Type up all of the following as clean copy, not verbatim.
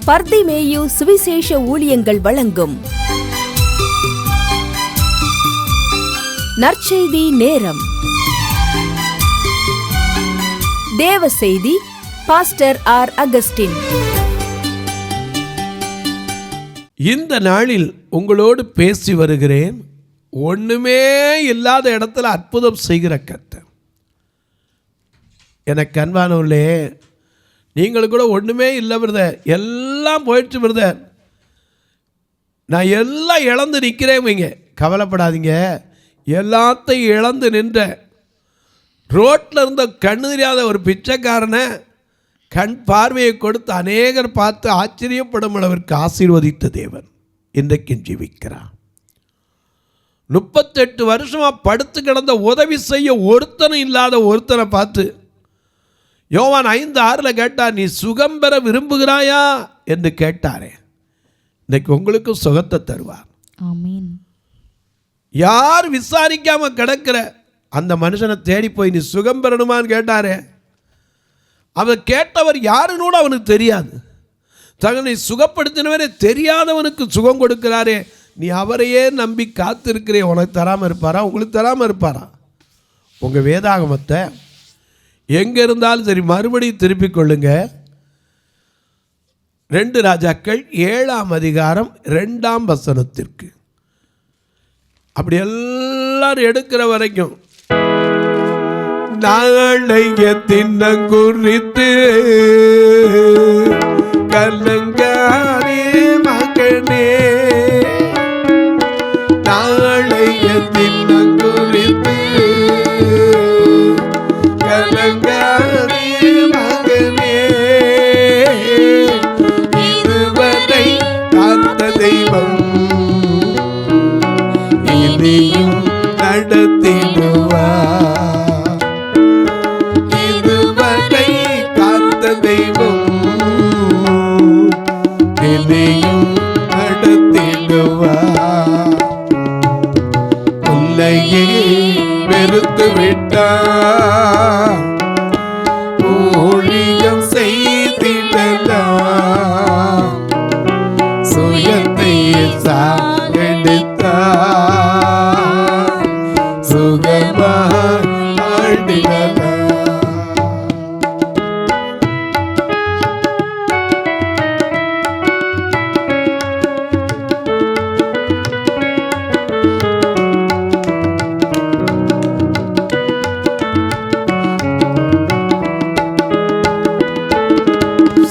பர்திமேயு சுவிசேஷ ஊழியங்கள் வழங்கும் நற்செய்தி நேரம். தேவ செய்தி பாஸ்டர் ஆர். அகஸ்டின். இந்த நாளில் உங்களோடு பேசி வருகிறேன். ஒன்றுமே இல்லாத இடத்துல அற்புதம் செய்கிற கர்த்தர். எனக்கு அன்பானவர்களே, நீங்கள் கூட ஒன்றுமே இல்லை பிரதர், எல்லாம் போயிடுச்சு பிரதர், நான் எல்லாம் இழந்து நிற்கிறேன் வைங்க, கவலைப்படாதீங்க. எல்லாத்தையும் இழந்து நின்ற ரோட்டில் இருந்த கண்ணு தெரியாத ஒரு பிச்சைக்காரனை கண் பார்வையை கொடுத்து அநேகர் பார்த்து ஆச்சரியப்படும் அளவிற்கு ஆசீர்வதித்த தேவன் இன்றைக்கும் ஜீவிக்கிறார். 38 வருஷமாக படுத்து கிடந்த உதவி செய்ய ஒருத்தனும் இல்லாத ஒருத்தனை பார்த்து யோவான் 5:6 கேட்டார், நீ சுகம் பெற விரும்புகிறாயா என்று கேட்டாரே. இன்றைக்கு உங்களுக்கு சுகத்தை தருவார். ஆமென். யார் விசாரிக்காம கிடக்கிற அந்த மனுஷனை தேடி போய் நீ சுகம் பெறணுமான்னு கேட்டாரே. அவன் கேட்டவர் யாருன்னு கூட அவனுக்கு தெரியாது. தன்னை சுகப்படுத்தினவரே தெரியாதவனுக்கு சுகம் கொடுக்கிறாரே. நீ அவரையே நம்பி காத்திருக்கிறே, உனக்கு தராமல் இருப்பாரா? உங்களுக்கு தராமல் இருப்பாரா? உங்கள் வேதாகமத்தை எங்கே இருந்தாலும் சரி மறுபடியும் திருப்பிக் கொள்ளுங்க. 2 ராஜாக்கள் 7ஆம் அதிகாரம் 2ஆம் வசனத்திற்கு. அப்படி எல்லாரும் எடுக்கிற வரைக்கும் நாளைய தின்ன குறித்து கலங்காரே மகனே, நாளைய தின்ன குறித்து கலங்காரே மகனே, இதுவரை காத்த தெய்வம் இனியும் நடத்திடுவார். இதுவரை காத்த தெய்வம் இனியும் நடத்திடுவார். உன்னையே வெறுத்து விட்டார், ஊழியம் செய்திடலாம், சுயத்தை சாகடித்தார், சுகமாய் ஆடிடலாம்.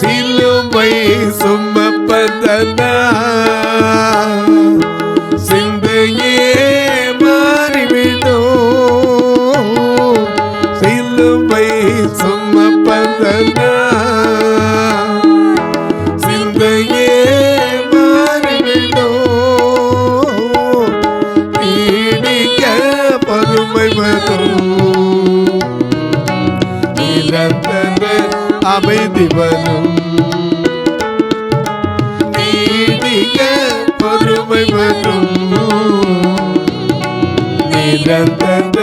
சிலுவை சுமப்பதனா சிந்தையே மாறிவிடும், சிலுவை சுமப்பதனா சிந்தையே மாறிவிடும், நீடிக்க பொறுமை வரும், நிரந்தர அமைதி வரும், நீடிக்க பொறுமை வரும், நிரந்தர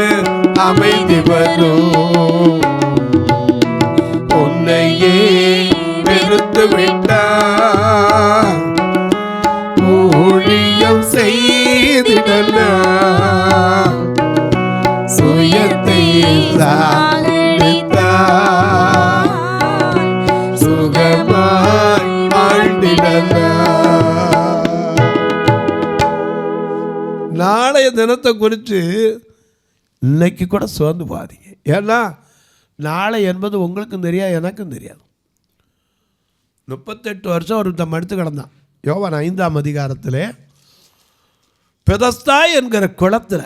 அமைதி வரும். உன்னையே வெறுத்து விட்டார், ஊழியம் செய்திடலாம், சுயத்தை சாகடித்தார், சுகமாய் ஆழ்ந்திடலாம். நாளைய தினத்தை குறித்து இன்னைக்கு கூட சோர்ந்து பாதீங்க. ஏன்னா நாளை என்பது உங்களுக்கும் தெரியாது, எனக்கும் தெரியாது. 38 வருஷம் ஒருத்தன் மடுத்து கிடந்தான். யோவான் 5ஆம் அதிகாரத்தில் பெதஸ்தா என்கிற குளத்தில்,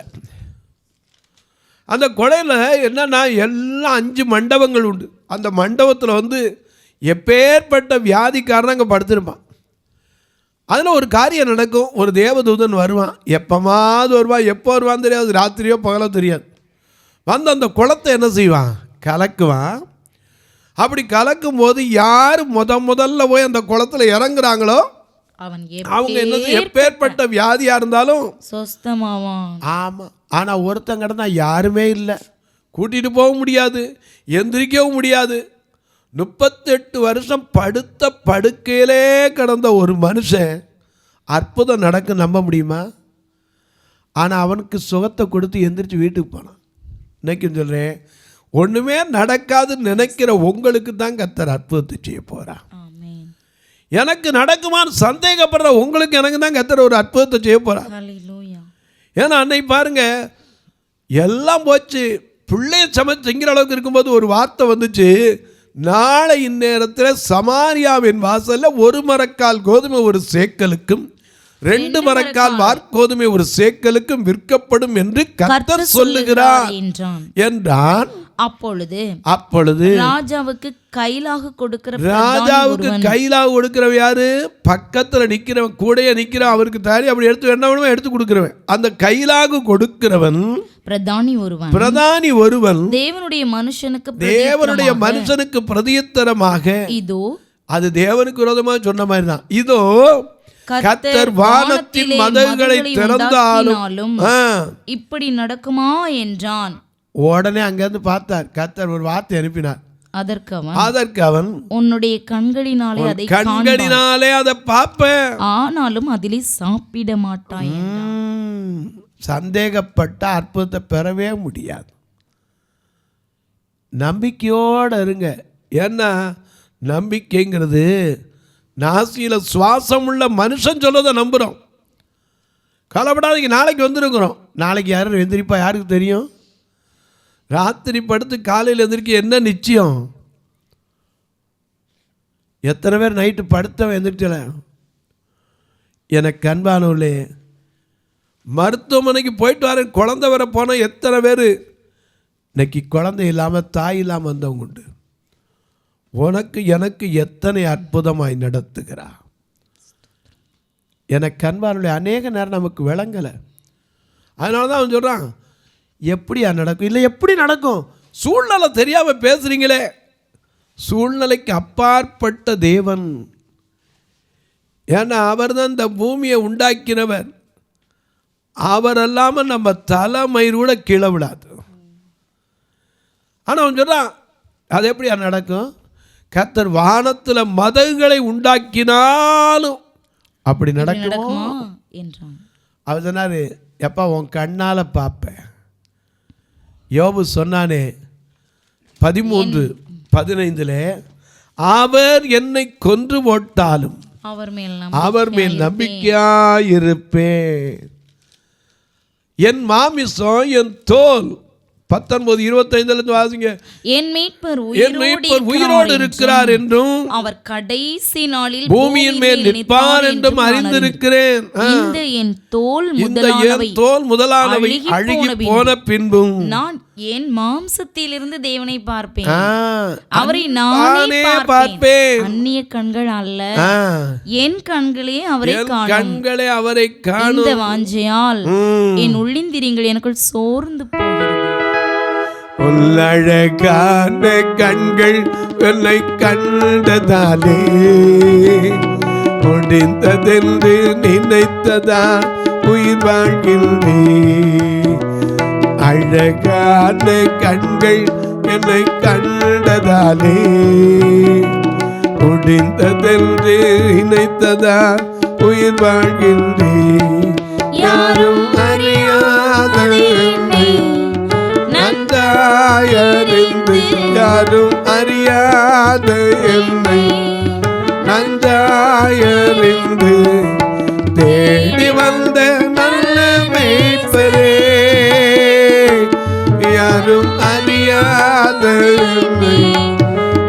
அந்த குளையில் என்னன்னா எல்லாம் 5 மண்டபங்கள் உண்டு. அந்த மண்டபத்தில் எப்பேற்பட்ட வியாதிக்காரன் அங்கே படுத்திருப்பான். அதில் ஒரு காரியம் நடக்கும். ஒரு தேவதூதன் வருவான், எப்போமாவது வருவான், எப்போ வருவான்னு தெரியாது, ராத்திரியோ பகலோ தெரியாது. அந்த குளத்தை என்ன செய்வான், கலக்குவான். அப்படி கலக்கும் போது யார் முதல்ல போய் அந்த குளத்தில் இறங்குறாங்களோ அவங்க என்ன எப்பேற்பட்ட வியாதியாக இருந்தாலும் சொஸ்தமாவான். ஆமாம். ஆனால் ஒருத்தங்க கிடந்தா யாருமே இல்லை, கூட்டிகிட்டு போக முடியாது, எந்திரிக்கவும் முடியாது. 38 வருஷம் படுத்த படுக்கையிலே கிடந்த ஒரு மனுஷன் அற்புதம் நடக்க நம்ப முடியுமா? ஆனால் அவனுக்கு சுகத்தை கொடுத்து எந்திரிச்சு வீட்டுக்கு போனான். இன்னைக்கும் சொல்கிறேன், ஒன்றுமே நடக்காதுன்னு நினைக்கிற உங்களுக்கு தான் கர்த்தர் அற்புதத்தை செய்ய போகிறான். எனக்கு நடக்குமான்னு சந்தேகப்படுற உங்களுக்கு எனக்கு தான் கர்த்தர் ஒரு அற்புதத்தை செய்ய போகிறார். ஏன்னா அன்னைக்கு பாருங்க, எல்லாம் போச்சு, பிள்ளைய சமைச்சு திங்கிற அளவுக்கு இருக்கும்போது ஒரு வார்த்தை வந்துச்சு, நாளை இந்நேரத்தில் சமாரியாவின் வாசலில் 1 மரக்கால் கோதுமை ஒரு சேக்கலுக்கும் 2 மரக்கால் வார்கோதுமை ஒரு சேக்கலுக்கும் விற்கப்படும் என்று கர்த்தர் சொல்லுகிறார் என்றான். அப்பொழுது ராஜாவுக்கு கைலாக கொடுக்கிறவன் யாரு? பக்கத்துல நிக்கிறவன், கூடைய நிக்கிறவன், அவருக்கு தாரி அப்படி எடுத்து என்ன வேணுமோ எடுத்து கொடுக்கிறவன். அந்த கைலாக கொடுக்கிறவன் பிரதானி ஒருவன் தேவனுடைய மனுஷனுக்கு பிரதியுத்தரமாக, இதோ, அது தேவனுக்கு விரோதமாக சொன்ன மாதிரி தான், இதோ கர்த்தர் வானத்தின் மதகுகளை திறந்தாலும் இப்படி நடக்குமா என்றான். உடனே அங்கிருந்து பார்த்தார், கர்த்தர் ஒரு வார்த்தை அனுப்பினார். அதற்கு அவன் உன்னுடைய கண்களினாலே அதை பார்ப்பேன், ஆனாலும் அதிலே சாப்பிட மாட்டாய். சந்தேகப்பட்ட அற்புதத்தை பெறவே முடியாது. நம்பிக்கையோடு இருங்க. ஏன்னா நம்பிக்கைங்கிறது நாசியில சுவாசம் உள்ள மனுஷன் சொல்லதை நம்புகிறோம். கவலைப்படாதீங்க, நாளைக்கு வந்துருக்குறோம். நாளைக்கு யாரும் எந்திரிப்பா யாருக்கு தெரியும்? ராத்திரி படுத்து காலையில் எந்திரிக்க என்ன நிச்சயம்? எத்தனை பேர் நைட்டு படுத்தவன் எந்திரிச்சல? எனக்கு அன்பானவர்களே, மருத்துவமனைக்கு போயிட்டு வரேன், குழந்தை வர போனால் எத்தனை பேர் இன்னைக்கு குழந்தை இல்லாமல் தாய் இல்லாமல் வந்தவங்க உண்டு. உனக்கு எனக்கு எத்தனை அற்புதமாய் நடத்துகிறா. எனக்கு அன்பானவர்களே, அநேக நேரம் நமக்கு விளங்கலை. அதனால தான் அவன் சொல்கிறான், எப்படியா நடக்கும்? இல்லை, எப்படி நடக்கும்? சூழ்நிலை தெரியாமல் பேசுகிறீங்களே. சூழ்நிலைக்கு அப்பாற்பட்ட தேவன். ஏன்னா அவர் தான் இந்த பூமியை உண்டாக்கினவர். அவர் அல்லாமல் நம்ம தலைமயிர் கூட கீழே விடாது. ஆனால் அவன் சொல்கிறான், அது எப்படியா நடக்கும்? கர்த்தர் வானத்தில் மதகுகளை உண்டாக்கினாலும் அப்படி நடக்குமா என்றான். அவர் சொன்னார், எப்பா உன் கண்ணால் பார்ப்பேன். யோபு சொன்னானே 13:15, அவர் என்னை கொன்று போட்டாலும் அவர் மேல் நம்பிக்கையாயிருப்பேன். என் மாமிசம் என் தோல். 19:25 வாசிங்க. என் மீட்பர் உயிரோடு இருக்கிறார் என்றும் அவர் கடைசி நாளில் பூமியின் மேல் நிற்பார் என்றும் அறிந்திருக்கிறேன். இந்த என் தோல் முதலானவை அழுகி போன பின்பும் நான் என் மாம்சத்திலிருந்து தேவனை பார்ப்பேன், அவரை நானே பார்ப்பேன். அந்நிய கண்கள் அல்ல, என் கண்களே அவரை காணும். இந்த வாஞ்சையால் என் உள்ளிந்திரியங்கள் எனக்குள் சோர்ந்து போகிறது. உள்ளழகான கண்கள் என்னை கண்டதாலே முடிந்ததென்று நினைத்ததா உயிர் வாழ்கின்றேன். அழகான கண்கள் என்னை கண்டதாலே முடிந்ததென்று நினைத்ததா உயிர் வாழ்கின்றேன். யாரும் அறியாத நன்றாயறிந்து, யாரும் அறியாத என்னை நன்றாயறிந்து தேடி வந்த நல்ல மேய்ப்பரே, யாரும் அறியாத என்னை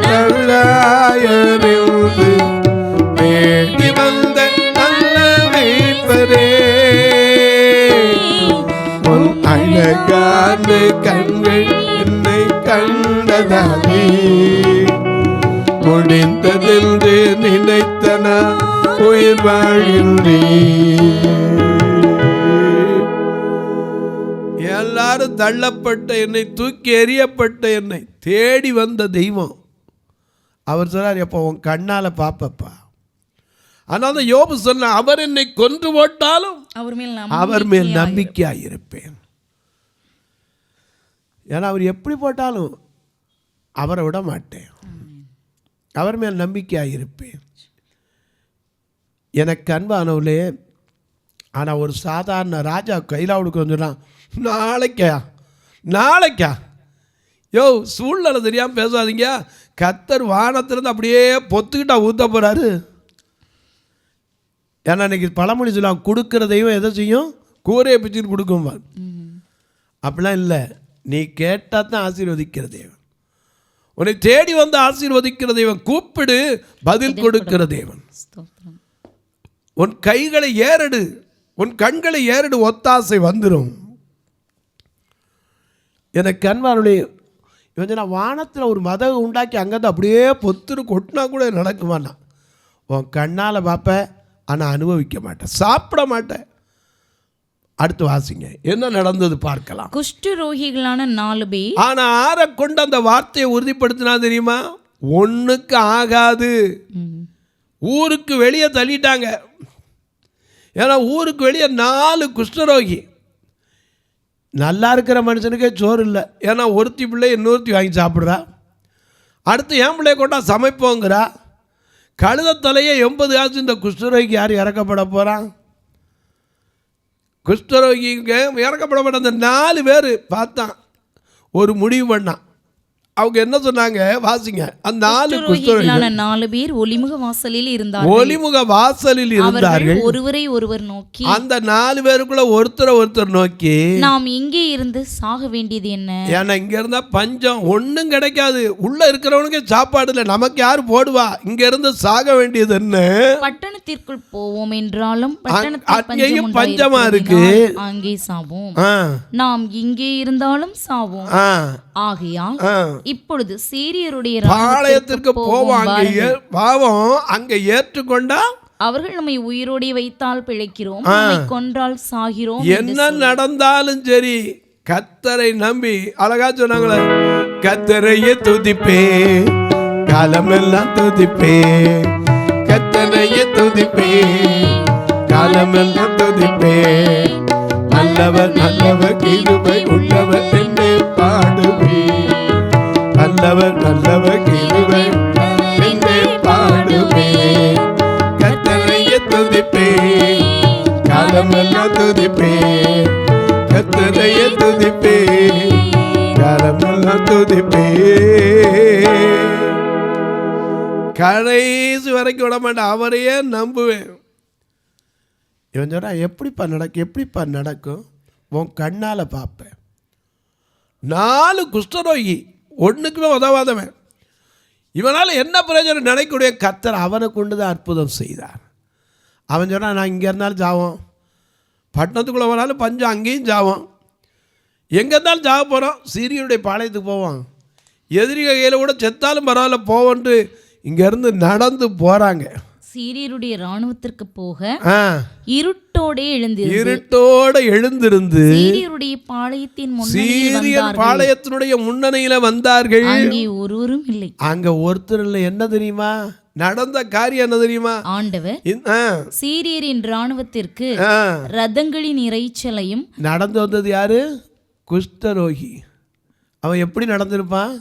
நன்றாயறிந்து தேடி வந்த நல்ல மேய்ப்பரே, உன் அழகான கண்கள் என்னை கண்டதாலே முடிந்ததென்று நினைத்தன உயிர் வாழ்கின்றேன். எல்லாரும் தள்ளப்பட்ட என்னை, தூக்கி எறியப்பட்ட என்னை தேடி வந்த தெய்வம். அவர் சொன்னார், எப்போ உன் கண்ணால் பாப்பப்பா. ஆனால் யோபு சொன்ன, அவர் என்னை கொன்று போட்டாலும் அவர் மேல் நம்பிக்கையாயிருப்பேன். ஏன்னா அவர் எப்படி போட்டாலும் அவரை விட மாட்டேன். அவர் மேல் நம்பிக்கையாக இருப்பேன். எனக்கு அன்பானவர்களே, ஆனால் ஒரு சாதாரண ராஜா கையில் அவளுக்கு வந்துட்டான். நாளைக்கா யோ, சூழ்நிலை தெரியாமல் பேசாதீங்க. கர்த்தர் வானத்திலிருந்து அப்படியே பொத்துக்கிட்டா ஊற்ற போகிறாரு. ஏன்னா இன்னைக்கு பழமொழி சொல்லலாம், கொடுக்குற தெய்வம் எதை செய்யும்? கூரையை பிச்சுன்னு கொடுக்கும். அப்படிலாம் இல்லை. நீ கேட்டால் தான் ஆசீர்வதிக்கிற தெய்வம். உன்னை தேடி வந்து ஆசீர்வதிக்கிற தெய்வம். கூப்பிடு, பதில் கொடுக்கிற தேவன். உன் கைகளை ஏறெடு, உன் கண்களை ஏறெடு, ஒத்தாசை வந்துடும். எனக்கு அன்பானுடைய இவன் நான் வானத்தில் ஒரு மதகு உண்டாக்கி அங்கேருந்து அப்படியே பொத்துரு கொட்டினா கூட நடக்குமாண்ணா. உன் கண்ணால் பார்ப்பேன், ஆனால் அனுபவிக்க மாட்டேன், சாப்பிட மாட்டேன். அடுத்து வாசிங்க, என்ன நடந்தது பார்க்கலாம். குஷ்டரோகிகளான 4 பேர். ஆனால் ஆரை கொண்டு அந்த வார்த்தையை உறுதிப்படுத்தினா தெரியுமா? ஒன்றுக்கு ஆகாது. ஊருக்கு வெளியே தள்ளிட்டாங்க. ஏன்னா ஊருக்கு வெளியே 4 குஷ்டரோகி. நல்லா இருக்கிற மனுஷனுக்கே சோறு இல்லை. ஏன்னா ஒருத்தி பிள்ளை இன்னொருத்தி வாங்கி சாப்பிட்றா. அடுத்து என் பிள்ளைய கொண்டா சமைப்போங்கிறா. கழுதத்தலையே 80 காசு. இந்த குஷ்டரோகிக்கு யார் இறக்கப்பட போகிறான்? குஷ்டரோகிங்க இறக்கப்பட அந்த 4 பேர் பார்த்தான், ஒரு முடிவு பண்ணான். அவங்க என்ன சொன்னாங்க வாசிங்க. அந்த 4 குஷ்டரோகிகளான 4 பேர் ஒலிமுக வாசலில் இருந்தார்கள். ஒலிமுக வாசலில் இருந்தார்கள். ஒருவரை ஒருவர் நோக்கி, அந்த 4 பேருக்குள்ள ஒருத்தர் நோக்கி, நாம் இங்கே இருந்து சாக வேண்டியது என்ன? ஏன்னா இங்க இருந்தா பஞ்சம், ஒன்றும் கிடைக்காது. உள்ள இருக்கிறவனுக்கு சாப்பாடு இல்லை, நமக்கு யார் போடுவா? இங்க இருந்து சாக வேண்டியது என்ன? பட்டணத்திற்குள் போவோம் என்றாலும் அங்கேயும் பஞ்சமா இருக்கு, அங்கே சாவோம். நாம் இங்கே இருந்தாலும் சாவோம். ஆகையால் இப்பொழுது சீரியருடைய பாளையத்திற்கு போவோம், அங்க ஏற்றுக்கொண்டா அவர்கள் நம்மை உயிரோடு வைத்தால் பிழைக்கிறோம், கொன்றால் சாகிறோம். என்ன நடந்தாலும் சரி கர்த்தரை நம்பி, அழகா சொன்னாங்களே, கர்த்தரையே துதிப்பே, காலமெல்லாம் துதிப்பே, கர்த்தரையே துதிப்பே, காலமெல்லாம் துதிப்பே, நல்லவர் நல்லவர் கிருபை உள்ளவர் என்று பாடுவே, நல்லவர் நல்லவர் கிருபை என்று பாடுவே, கர்த்தரையே துதிப்பே, காலமெல்லாம் துதிப்பே, கர்த்தரையே துதிப்பே, காலமெல்லாம் துதிப்பே. கடைசி வரைக்கும் விட மாட்டேன், அவரையே நம்புவேன். இவன் சொன்னா எப்படிப்பா நடக்கும்? உன் கண்ணால் பார்ப்பேன். 4 குஷ்டரோகி, ஒன்றுக்குமே உதவாதவன். இவனால் என்ன பிரயோஜனம்? நினைக்கூடிய கர்த்தர் அவனை கொண்டு தான் அற்புதம் செய்தார். அவன் சொன்னான், நான் இங்கே இருந்தாலும் ஜாவோம், பட்டணத்துக்குள்ளே போனாலும் பஞ்சம், அங்கேயும் ஜாவோம், எங்கே இருந்தாலும் ஜாவ போகிறோம், சீரியனுடைய பாளையத்துக்கு போவோம், எதிரி கையில் கூட செத்தாலும் பரவாயில்ல போவோன்ட்டு இங்கேருந்து நடந்து போகிறாங்க. சீரியருடைய இராணுவத்திற்கு போக இருட்டோடு எழுந்திருந்து சீரியருடைய பாளையத்தினுடைய முன்னணியில வந்தார்கள். அங்கே ஒருவரும் இல்லை. அங்க ஒருத்தர் இல்லை. என்ன தெரியுமா நடந்த காரியம்? என்ன தெரியுமா? ஆண்டவர் சீரியரின் இராணுவத்திற்கு ரதங்களின் இறைச்சலையும். நடந்து வந்தது யாரு? குஷ்டரோகி. அவன் எப்படி நடந்திருப்பான்?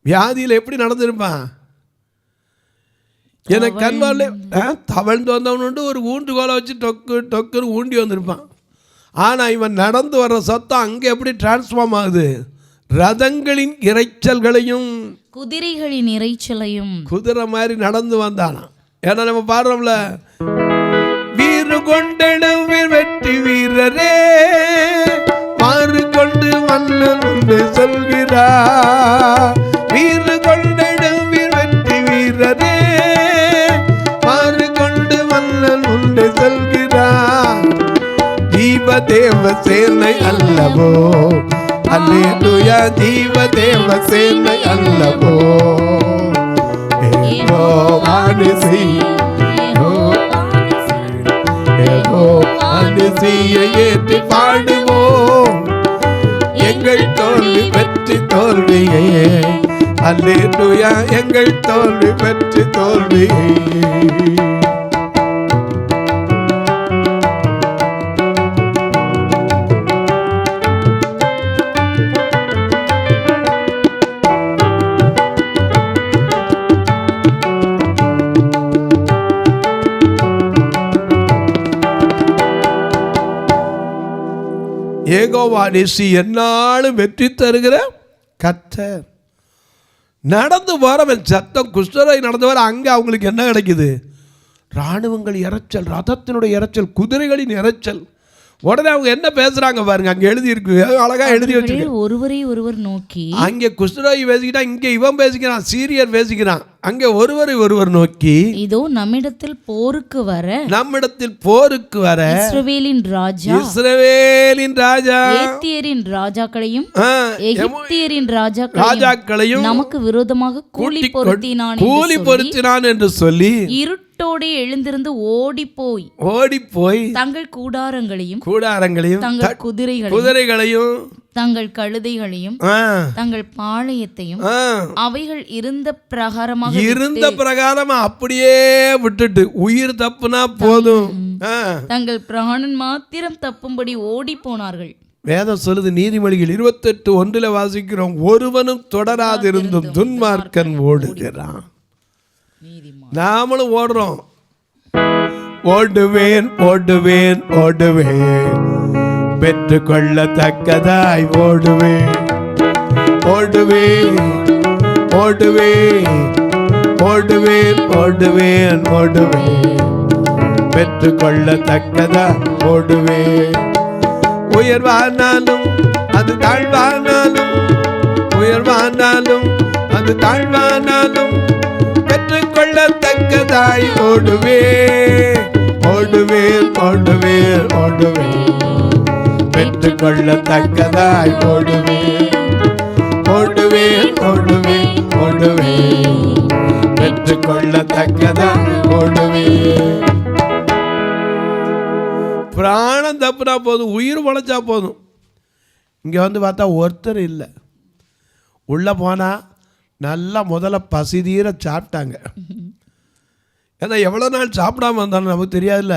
வியாதியில் எப்படி நடந்திருப்பான்? எனக்கு கண்வால தவழ்ந்து வந்தவனு ஒரு ஊன்றுகோலை வச்சு டொக்குன்னு ஊண்டி வந்திருப்பான். ஆனால் இவன் நடந்து வர்ற சத்தம் அங்கே எப்படி டிரான்ஸ்ஃபார்ம் ஆகுது? ரதங்களின் இறைச்சல்களையும் குதிரைகளின் இறைச்சலையும். குதிரை மாதிரி நடந்து வந்தானா. ஏன்னா நம்ம பாடுறோம்ல, வீறு கொண்டெழும் வெற்றி வீரரே, மாறு கொண்டு மன்னன் உண்டு சொல்கிறார். வீறு கொண்டெழும் வெற்றி வீரரே, உண்டு சொல்கிறார். ஜீவதேவ சேனை அல்லவோ, அல்லேலூயா, ஜீவதேவ சேனை அல்லவோ, ஏற்றி பாடுவோம், எங்கள் தோல்வி வெற்றி தோல்வியே, அல்லேலூயா, எங்கள் தோல்வி வெற்றி தோல்வியே. யெகோவா நிசி என்னாலும் வெற்றி தருகிற கர்த்தர். நடந்து போறவன் சத்தம், குஷ்டரோகி நடந்து வர அங்கே அவங்களுக்கு என்ன கிடைக்குது? இராணுவங்கள் இறைச்சல், ரதத்தினுடைய இறைச்சல், குதிரைகளின் இறைச்சல். உடனே அவங்க என்ன பேசுறாங்க பாருங்க, அங்க எழுதி இருக்கு, அழகா எழுதி வச்சிருக்க. ஒருவரை ஒருவர் நோக்கி, அங்கே குஷ்டரோகி பேசிக்கிட்டான், இங்க இவன் பேசிக்கிறான், சீரியர் பேசிக்கிறான். அங்கே ஒருவரை ஒருவர் நோக்கி, இதோ நம்மிடத்தில் போருக்கு வர இஸ்ரவேலின் ராஜா ஏத்தியரின் ராஜாக்களையும் எகிப்தியரின் ராஜாக்களையும் நமக்கு விரோதமாக கூலி பொருத்தினான் என்று சொல்லி இருட்டோடு எழுந்திருந்து ஓடி போய் தங்கள் கூடாரங்களையும் தங்கள் குதிரைகளையும் தங்கள் கழுதைகளையும் தங்கள் பாளையத்தையும் அவைகள் இருந்த பிரகாரமா அப்படியே விட்டுட்டு உயிர் தப்புனா போதும், தங்கள் பிராணன் மாத்திரம் தப்பும்படி ஓடி போனார்கள். வேதம் சொல்லுது, நீதிமொழிகள் 28:1 வாசிக்கிறோம், ஒருவனும் தொடராதிருந்தும் துன்மார்க்கன் ஓடுகிறான். நாமளும் ஓடுறோம். ஓடுவேன் பெற்றுக்கொள்ளத்தக்கதாய் ஓடுவேன் பெற்றுக்கொள்ளத்தக்கதா ஓடுவேன். உயர்வானாலும் அது தாழ்வானாலும் பெற்றுக்கொள்ளத்தக்கதாய் ஓடுவேன் பெற்றுக்கொள்ளத்தக்கதாய் ஓடுவேன் பெற்றுக்கொள்ளத்தக்கதாய் ஓடுவேன். பிராணம் தப்புனா போதும், உயிர் உழைச்சா போதும். இங்கே வந்து பார்த்தா ஒருத்தர் இல்லை. உள்ளே போனால் நல்லா முதல்ல பசி தீர சாப்பிட்டாங்க. ஏன்னா எவ்வளோ நாள் சாப்பிடாம வந்தாலும் நமக்கு தெரியாதுல்ல.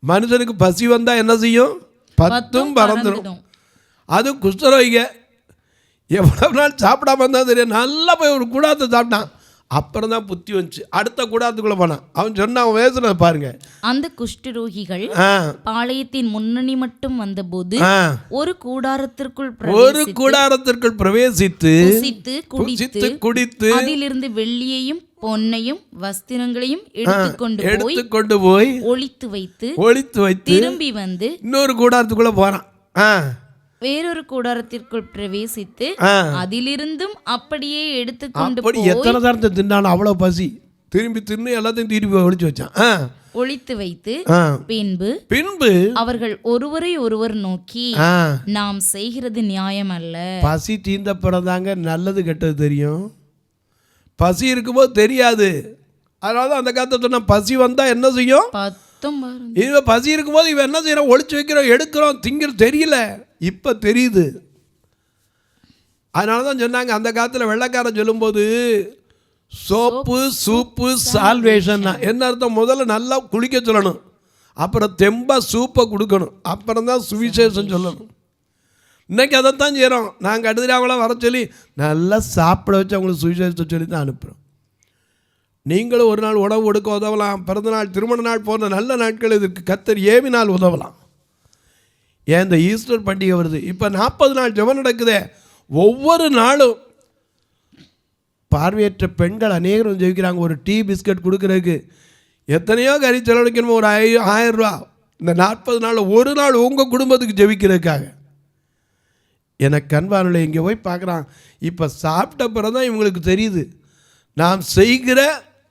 மனுஷனுக்கு பசி வந்தால் என்ன செய்யும்? 10 பறந்துடும். அதுவும் குஷ்டரோகிங்க எவ்வளோ நாள் சாப்பிடாம இருந்தால் தெரியும். நல்லா போய் ஒரு கூடாரத்தை சாப்பிட்டான். அப்புறம் தான் புத்தி வந்துச்சு. அடுத்த கூடாரத்துக்குள்ளே போனான். அவன் சொன்ன, அவன் பேசுனது பாருங்க. அந்த குஷ்டரோகிகள் பாளையத்தின் முன்னணி மட்டும் வந்தபோது ஒரு கூடாரத்திற்குள் பிரவேசித்து குடித்து அதிலிருந்து வெள்ளியையும் பொன்னையும் வஸ்திரங்களையும் எடுத்துக்கொண்டு போய் ஒளித்து வைத்து திரும்பி வந்து இன்னொரு கூடாரத்துக்குள்ள போறான். வேறொரு கூடாரத்திற்குள் பிரவேசித்து அதிலிருந்தும் அப்படியே எடுத்துக்கொண்டு போய் எத்தனை தரத்தை தின்னாலும் அவ்வளவு பசி, திரும்பி தின்னு எல்லாத்தையும் திருப்பி ஒளிச்சு வச்சான். ஒளித்து வைத்து பின்பு அவர்கள் ஒருவரை ஒருவர் நோக்கி, நாம் செய்கிறது நியாயம் அல்ல. பசி தீர்ந்த பிறந்தாங்க நல்லது கெட்டது தெரியும். பசி இருக்கும்போது தெரியாது. அதனாலதான் அந்த காலத்தை சொன்ன, பசி வந்தா என்ன செய்யும்? இவன் பசி இருக்கும்போது இவன் என்ன செய்யறோம்? ஒளிச்சு வைக்கிறோம், எடுக்கிறோம், திங்கிற தெரியல, இப்ப தெரியுது. அதனாலதான் சொன்னாங்க, அந்த காலத்துல வெள்ளைக்காரன் சொல்லும்போது சோப்பு சூப்பு சால்வேஷன் என்ன அர்த்தம்? முதல்ல நல்லா குளிக்க சொல்லணும், அப்புறம் தெம்பா சூப்பை கொடுக்கணும், அப்புறம் தான் சுவிசேஷம் சொல்லணும். இன்னைக்கு அதைத்தான் செய்கிறோம். நாங்கள் அடுத்த அவங்களாம் வர சொல்லி நல்லா சாப்பிட வச்சு அவங்களுக்கு சுவிசேஷத்தை சொல்லி தான் அனுப்புகிறோம். நீங்களும் ஒரு நாள் உணவு கொடுக்க உதவலாம். பிறந்தநாள், திருமண நாள் போன்ற நல்ல நாட்கள் இதற்கு கர்த்தர் ஏவினால் உதவலாம். ஏன் இந்த ஈஸ்டர் பண்டிகை வருது, இப்போ 40 நாள் ஜெபம் நடக்குதே. ஒவ்வொரு நாளும் பார்வையற்ற பெண்கள் அநேகரும் ஜெபிக்கிறாங்க. ஒரு டீ பிஸ்கட் கொடுக்குறதுக்கு எத்தனையோ கறி செலவழிக்கணுமோ, ஒரு 1000 ரூபா. இந்த 40 நாள் ஒரு நாள் உங்கள் குடும்பத்துக்கு ஜெபிக்கிறதுக்காக. எனக்கு அன்பானுள்ள இங்கே போய் பார்க்குறான். இப்போ சாப்பிட்ட பிறகு தான் இவங்களுக்கு தெரியுது நாம் செய்கிற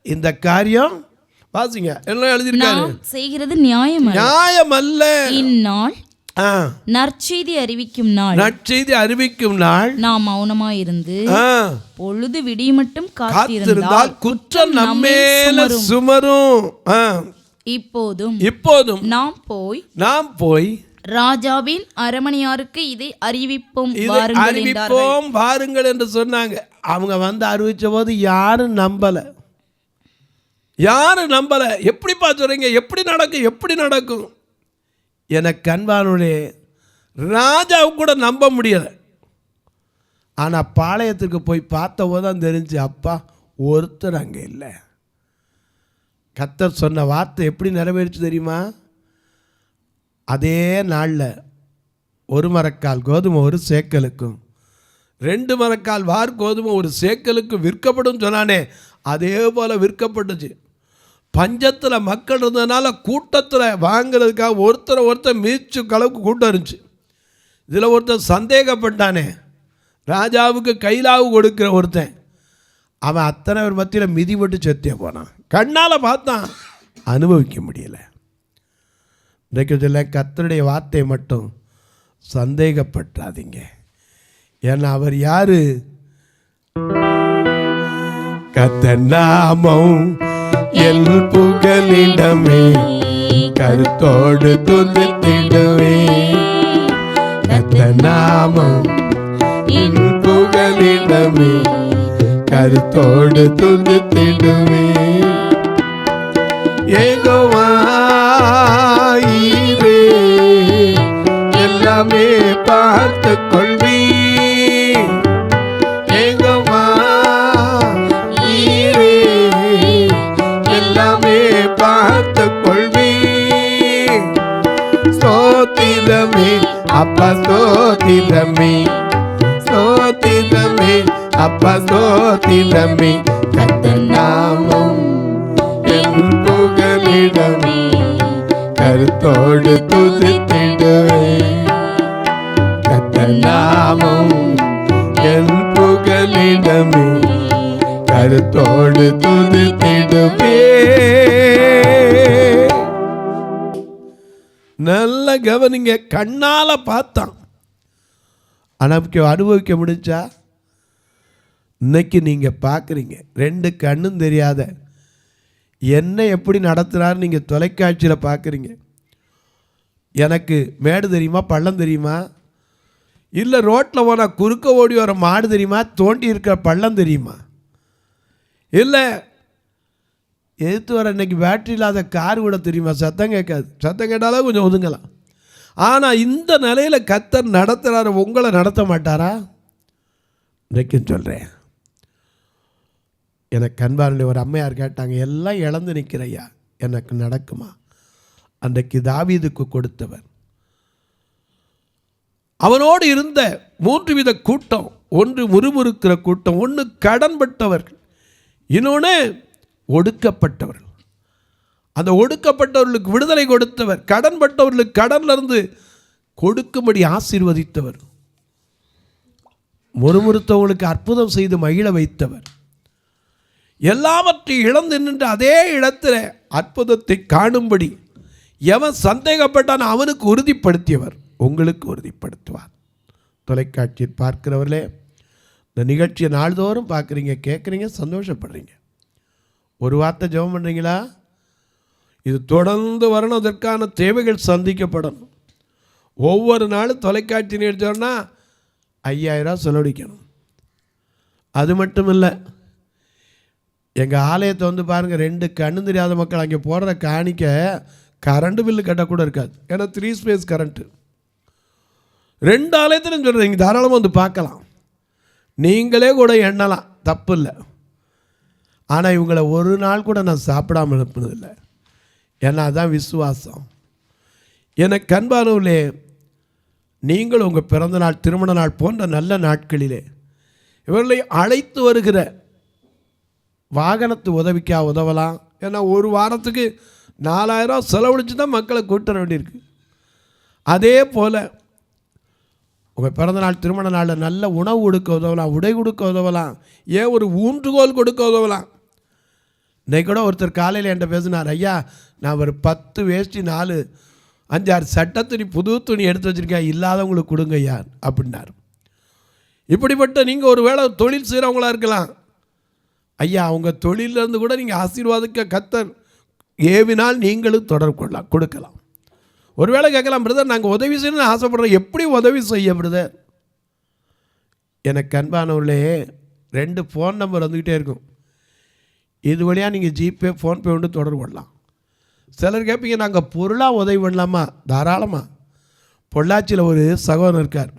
இந்த காரியம். வாசிங்க, எல்லாம் எழுதியிருக்காரு, செய்கிறது நியாயம் அல்ல. இந்நாள் நற்செய்தி அறிவிக்கும் நாள் நாம் மௌனமாயிருந்து பொழுது விடிய மட்டும் காத்திருந்தால் குற்றம் நம்மேல சுமரும். இப்போதும் நாம் போய் ராஜாவின் அரமனையாருக்கு இதை அறிவிப்போம் வாருங்கள் என்று சொன்னாங்க. அவங்க வந்து அறிவிச்ச போது யாரும் நம்பல. எப்படி பார்த்துறீங்க? எப்படி நடக்கும்? எனக்கு அன்பானுடைய ராஜாவும் கூட நம்ப முடியலை. ஆனால் பாளையத்துக்கு போய் பார்த்த போது தான் தெரிஞ்சு, அப்பா ஒருத்தர் அங்கே இல்லை. கர்த்தர் சொன்ன வார்த்தை எப்படி நிறைவேறிச்சு தெரியுமா? அதே நாளில் ஒரு மரக்கால் கோதுமை ஒரு சேக்கலுக்கும் 2 மரக்கால் வார் கோதுமை ஒரு சேக்கலுக்கும் விற்கப்படும் சொன்னானே, அதே போல் விற்கப்பட்டுச்சு. பஞ்சத்தில் மக்கள் இருந்ததுனால கூட்டத்தில் வாங்கிறதுக்காக ஒருத்தர் மீச்சு கலவுக்கு கூட்டம் இருந்துச்சு. இதில் ஒருத்தர் சந்தேகப்பட்டானே, ராஜாவுக்கு கைலாவு கொடுக்குற ஒருத்தன், அவன் அத்தனை பேர் மத்தியில் மிதிபட்டு செத்தே போனான். கண்ணால் பார்த்தான், அனுபவிக்க முடியலை. இன்றைக்கு சொல்ல கர்த்தருடைய வார்த்தை மட்டும் சந்தேகப்பட்டாதீங்க. ஏன்னா அவர் யாரு? கர்த்தர் நாமம் என் புகலிடமே, கருத்தோடு துதித்திடுவே. கர்த்தர் நாமம் என் புகலிடமே, கருத்தோடு துதித்திடுவே. யெகோவா ஈரே, எல்லாமே பார்த்து கொள்வி. யெகோவா ஈரே, எல்லாமே பார்த்து கொள்வி. ஸ்தோத்திரமே அப்பா ஸ்தோத்திரமே, ஸ்தோத்திரமே அப்பா ஸ்தோத்திரமே. கர்த்தர் நாமம் என் புகலிடமே, கருத்தோடு துதித்திடுவே. கர்த்தர் நாமம் என் புகலிடமே, கருத்தோடு துதித்திடுவே. நல்ல கவனிங்க. கண்ணால பார்த்தான், ஆனால் அனுபவிக்க முடிஞ்சா? இன்னைக்கு நீங்கள் பார்க்குறீங்க, 2 கண்ணும் தெரியாத என்ன எப்படி நடத்துகிறாரு நீங்கள் தொலைக்காட்சியில் பார்க்குறீங்க. எனக்கு மேடு தெரியுமா, பள்ளம் தெரியுமா, இல்லை ரோட்டில் போனால் குறுக்க ஓடி வர மாடு தெரியுமா, தோண்டி இருக்கிற பள்ளம் தெரியுமா, இல்லை எதிர்த்து வர இன்னைக்கு பேட்டரி இல்லாத கார் கூட தெரியுமா? சத்தம் கேட்காது. சத்தம் கேட்டாலும் கொஞ்சம் ஒதுங்கலாம். ஆனால் இந்த நிலையில் கர்த்தர் நடத்துகிறாரு, உங்களை நடத்த மாட்டாரா? இன்றைக்கும் சொல்கிறேன். எனக்கு அன்பான ஒரு அம்மையார் கேட்டாங்க, எல்லாம் இழந்து நிற்கிறையா, எனக்கு நடக்குமா? அன்றைக்கு தாவீதுக்கு கொடுத்தவர், அவனோடு இருந்த 3 வித கூட்டம். ஒன்று முறுமுறுக்கிற கூட்டம், ஒன்று கடன்பட்டவர்கள், இன்னொன்று ஒடுக்கப்பட்டவர்கள். அந்த ஒடுக்கப்பட்டவர்களுக்கு விடுதலை கொடுத்தவர், கடன்பட்டவர்களுக்கு கடனிலிருந்து கொடுக்கும்படி ஆசீர்வதித்தவர், முறுமுறுத்தவர்களுக்கு அற்புதம் செய்து மகிழ வைத்தவர், எல்லாவற்றையும் இழந்து நின்று அதே இடத்தில் அற்புதத்தை காணும்படி எவன் சந்தேகப்பட்டான் அவனுக்கு உறுதிப்படுத்தியவர் உங்களுக்கு உறுதிப்படுத்துவார். தொலைக்காட்சியில் பார்க்கிறவர்களே, இந்த நிகழ்ச்சியை நாள்தோறும் பார்க்குறீங்க, கேட்குறீங்க, சந்தோஷப்படுறீங்க. ஒரு வார்த்தை ஜெபம் பண்ணுறீங்களா? இது தொடர்ந்து வரணும், அதற்கான தேவைகள் சந்திக்கப்படணும். ஒவ்வொரு நாளும் தொலைக்காட்சி நிகழ்ச்சோன்னா 5000 செலவழிக்கணும். அது மட்டும் இல்லை, எங்கள் ஆலயத்தை வந்து பாருங்கள், 2 கண்ணு தெரியாத மக்கள் அங்கே போடுற காணிக்க கரண்ட் பில்லு கட்டக்கூட இருக்காது. ஏன்னா 3 ஸ்பேஸ் கரண்ட்டு. 2 ஆலயத்திலும் சொல்கிறேன், நீங்கள் தாராளமாக வந்து பார்க்கலாம், நீங்களே கூட எண்ணலாம், தப்பு இல்லை. ஆனால் இவங்களை ஒரு நாள் கூட நான் சாப்பிடாமல் அனுப்புனதில்லை. ஏன்னா அதுதான் விசுவாசம். எனக்கு அன்பானவர்களே, நீங்கள் உங்கள் பிறந்த நாள், திருமண நாள் போன்ற நல்ல நாட்களிலே இவர்களை அழைத்து வருகிற வாகனத்து உதவிக்காக உதவலாம். ஏன்னா ஒரு வாரத்துக்கு 4000 செலவழித்து தான் மக்களை கூட்ட வேண்டியிருக்கு. அதே போல் உங்கள் பிறந்தநாள், திருமண நாளில் நல்ல உணவு கொடுக்க உதவலாம், உடை கொடுக்க உதவலாம், ஏன் ஒரு ஊன்றுகோல் கொடுக்க உதவலாம். இன்றைக்கு கூட ஒருத்தர் காலையில் என்கிட்ட பேசினார், ஐயா நான் ஒரு 10 வேஷ்டி 4-5-6 சட்டத்துணி புது துணி எடுத்து வச்சுருக்கேன், இல்லாதவங்களுக்கு கொடுங்க ஐயா அப்படின்னார். இப்படிப்பட்ட நீங்கள் ஒரு வேளை தொழில் செய்கிறவங்களாக இருக்கலாம். ஐயா அவங்க தொழிலிருந்து கூட நீங்கள் ஆசீர்வாதிக்க கர்த்தர் ஏவினால் நீங்களும் தொடர்பு கொள்ளலாம், கொடுக்கலாம். ஒருவேளை கேட்கலாம், பிரதர் நாங்கள் உதவி செய்யணும்னு ஆசைப்படுறோம், எப்படி உதவி செய்ய பிரதர்? எனக்கு அன்பானவர்களே, 2 ஃபோன் நம்பர் வந்துக்கிட்டே இருக்கும். இது வழியாக நீங்கள் ஜிபே, ஃபோன்பே கொண்டு தொடர்பு கொள்ளலாம். சிலர் கேட்பீங்க, நாங்கள் பொருளாக உதவி பண்ணலாமா? தாராளமாக. பொள்ளாச்சியில் ஒரு சகோதரர் இருக்கார்.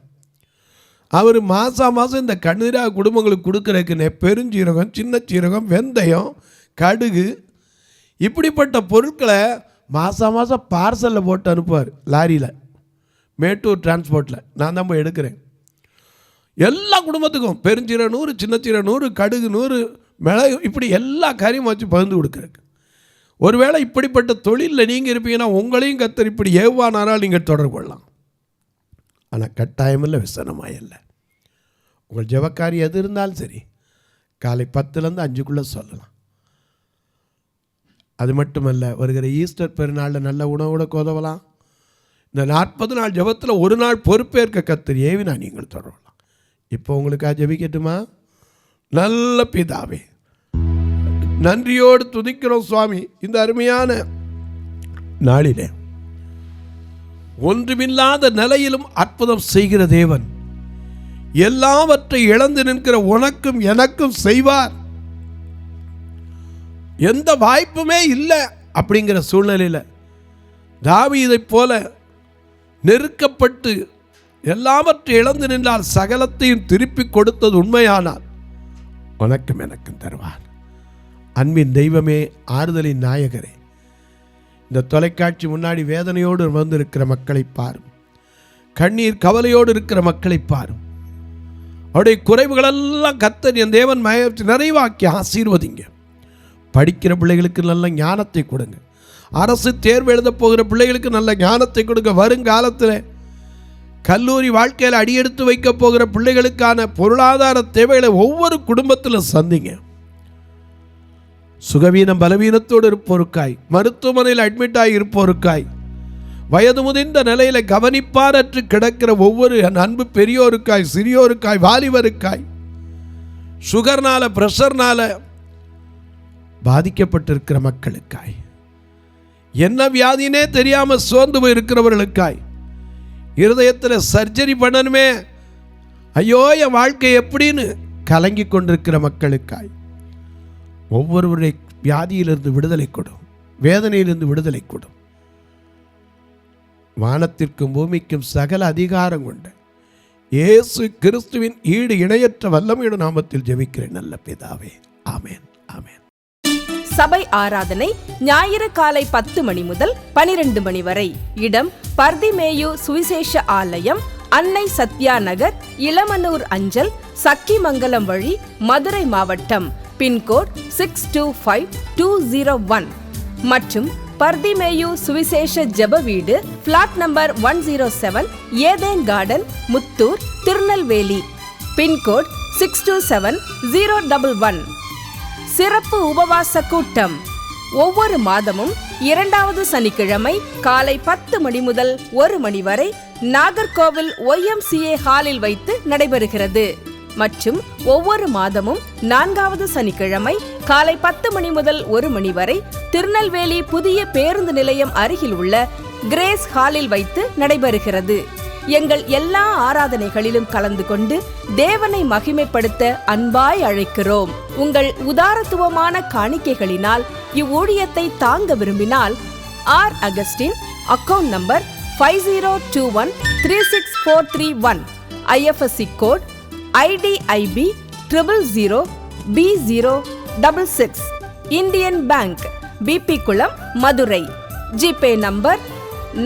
அவர் மாதம் இந்த கண்ணீராக குடும்பங்களுக்கு கொடுக்குறதுக்குன்னு பெருஞ்சீரகம், சின்ன சீரகம், வெந்தயம், கடுகு இப்படிப்பட்ட பொருட்களை மாதம் பார்சலில் போட்டு அனுப்புவார். லாரியில் மேட்டூர் டிரான்ஸ்போர்ட்டில் நான் தான் போய் எடுக்கிறேன். எல்லா குடும்பத்துக்கும் பெருஞ்சீர 100, சின்னச்சீர 100, கடுகு 100, மிளகு, இப்படி எல்லா காரியம் வச்சு பகிர்ந்து கொடுக்குறேன். ஒருவேளை இப்படிப்பட்ட தொழிலில் நீங்கள் இருப்பீங்கன்னா உங்களையும் கர்த்தர் இப்படி ஏவானாரால் நீங்கள் தொடர்பு கொள்ளலாம். ஆனால் கட்டாயமில்லை, விசனமாயில்லை. உங்கள் ஜெபக்காரி எது இருந்தாலும் சரி, காலை 10லேருந்து 5க்குள்ளே சொல்லலாம். அது மட்டுமல்ல, வருகிற ஈஸ்டர் பெருநாளில் நல்ல உணவோட உதவலாம். இந்த 40 நாள் ஜெபத்தில் ஒரு நாள் பொறுப்பேற்க கர்த்தர் ஏவினா நீங்கள் தொடரலாம். இப்போ உங்களுக்காக ஜெபிக்கட்டுமா? நல்ல பிதாவே, நன்றியோடு துதிக்கிறோம் சுவாமி. இந்த அருமையான நாளிலே ஒன்றுமில்லாத நிலையிலும் அற்புதம் செய்கிற தேவன், எல்லாவற்றை இழந்து நிற்கிற உனக்கும் எனக்கும் செய்வார். எந்த வாய்ப்புமே இல்லை அப்படிங்கிற சூழ்நிலையில் தாவீதைப் போல நெருக்கப்பட்டு எல்லாவற்றை இழந்து நின்றால் சகலத்தையும் திருப்பி கொடுத்தது உண்மையானால் உனக்கும் எனக்கும் தருவார். அன்பின் தெய்வமே, ஆறுதலின் நாயகரே, இந்த தொலைக்காட்சி முன்னாடி வேதனையோடு வந்திருக்கிற மக்களை பாரும், கண்ணீர் கவலையோடு இருக்கிற மக்களை பாரும். அவருடைய குறைவுகளெல்லாம் கர்த்தர் என் தேவன் நிறைவாக்கி ஆசீர்வதிங்க. படிக்கிற பிள்ளைகளுக்கு நல்ல ஞானத்தை கொடுங்க. அரசு தேர்வு எழுத போகிற பிள்ளைகளுக்கு நல்ல ஞானத்தை கொடுங்க. வருங்காலத்தில் கல்லூரி வாழ்க்கையில் அடியெடுத்து வைக்க போகிற பிள்ளைகளுக்கான பொருளாதார தேவைகளை ஒவ்வொரு குடும்பத்திலும் சந்திங்க. சுகவீனம் பலவீனத்தோடு இருப்போருக்காய், மருத்துவமனையில் அட்மிட் ஆகி இருப்போருக்காய், வயது முதிர்ந்த நிலையில் கவனிப்பாரற்று கிடக்கிற ஒவ்வொரு அன்பு பெரியோருக்காய், சிறியோருக்காய், வாலிபருக்காய், சுகர்னால பிரஷர்னால பாதிக்கப்பட்டிருக்கிற மக்களுக்காய், என்ன வியாதினே தெரியாமல் சோர்ந்து போய் இருக்கிறவர்களுக்காய், இருதயத்தில் சர்ஜரி பண்ணணுமே, ஐயோ என் வாழ்க்கை எப்படின்னு கலங்கி கொண்டிருக்கிற மக்களுக்காய், ஒவ்வொருவருடைய வியாதியிலிருந்து விடுதலை கொடும், வேதனையிலிருந்து விடுதலை கொடும். வானத்திற்கும் பூமிக்கும் சகல அதிகாரம் கொண்ட இயேசு கிறிஸ்துவின் ஈடு இணையற்ற வல்லமையோட நாமத்தில் ஜெபிக்கிறேன் நல்ல பிதாவே, ஆமென், ஆமென். சபை ஆராதனை ஞாயிறு காலை 10 மணி முதல் 12 மணி வரை. இடம் பர்திமேயு சுவிசேஷ ஆலயம், அன்னை சத்யா நகர், இளமனூர் அஞ்சல், சக்கிமங்கலம் வழி, மதுரை மாவட்டம். பின்கோட் 625201 மற்றும் பர்திமேயு சுவிசேஷ ஜெப வீடு, flat number 107, Eden garden, Muthur, Tirunelveli. Pin code 627011. சிறப்பு உபவாச கூட்டம் ஒவ்வொரு மாதமும் 2வது சனிக்கிழமை காலை 10 மணி முதல் 1 மணி வரை நாகர்கோவில் YMCA ஹாலில் வைத்து நடைபெறுகிறது. மற்றும் ஒவ்வொரு மாதமும் 4வது சனிக்கிழமை காலை 10 மணி முதல் 1 மணி வரை திருநெல்வேலி புதிய பேருந்து நிலையம் அருகில் உள்ள கிரேஸ் ஹாலில் வைத்து நடைபெறுகிறது. எங்கள் எல்லா ஆராதனைகளிலும் கலந்து கொண்டு தேவனை மகிமைப்படுத்த அன்பாய் அழைக்கிறோம். உங்கள் உதாரத்துவமான காணிக்கைகளினால் இவ்வூழியத்தை தாங்க விரும்பினால் R Augustine, account number 5021364331, IFSC code IDIB 000B066, Indian bank, BP Kulam, Madurai. GPay number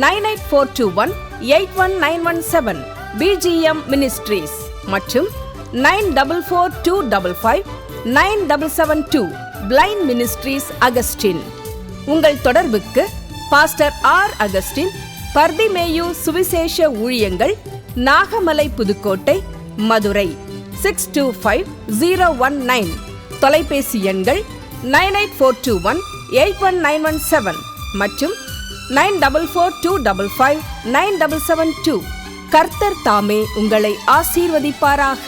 9842181917, BGM ministries மற்றும் 9442559772, பிளைண்ட் மினிஸ்ட்ரீஸ் அகஸ்டின். உங்கள் தொடர்புக்கு பாஸ்டர் ஆர் அகஸ்டின், பர்திமேயு சுவிசேஷ ஊழியங்கள், நாகமலை, புதுக்கோட்டை, மதுரை 625019. தொலைபேசி எண்கள் 9842181917 மற்றும் 9442559772. கர்த்தர் தாமே உங்களை ஆசீர்வதிப்பாராக.